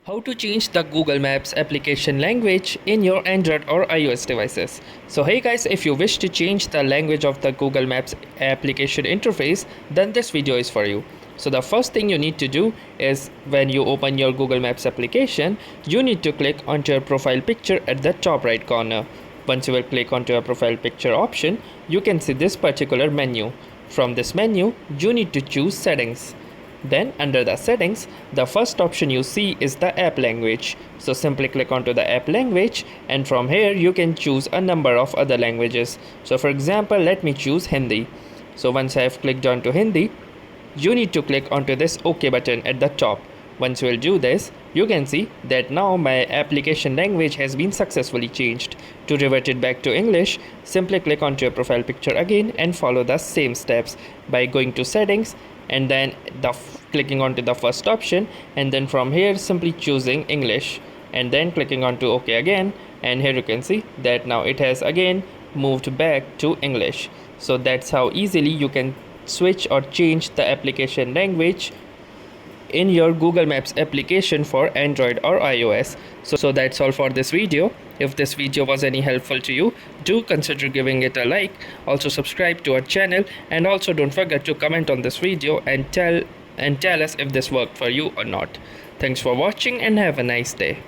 How to change the Google Maps application language in your Android or iOS devices. So hey guys, if you wish to change the language of the Google Maps application interface, then this video is for you. So the first thing you need to do is when you open your Google Maps application, you need to click onto your profile picture at the top right corner. Once you will click onto your profile picture option, you can see this particular menu. From this menu, you need to choose settings. Then under the settings, the first option you see is the app language. So simply click onto the app language, and from here you can choose a number of other languages. So for example, let me choose Hindi. So once I have clicked onto Hindi, you need to click onto this OK button at the top. Once you will do this, you can see that now my application language has been successfully changed. To revert it back to English, simply click onto your profile picture again and follow the same steps by going to settings and then clicking onto the first option, and then from here simply choosing English and then clicking onto OK again, and here you can see that now it has again moved back to English. So that's how easily you can switch or change the application language in your Google Maps application for Android or iOS. So that's all for this video. If this video was any helpful to you, do consider giving it a like. Also subscribe to our channel, and also don't forget to comment on this video and tell us if this worked for you or not. Thanks for watching and have a nice day.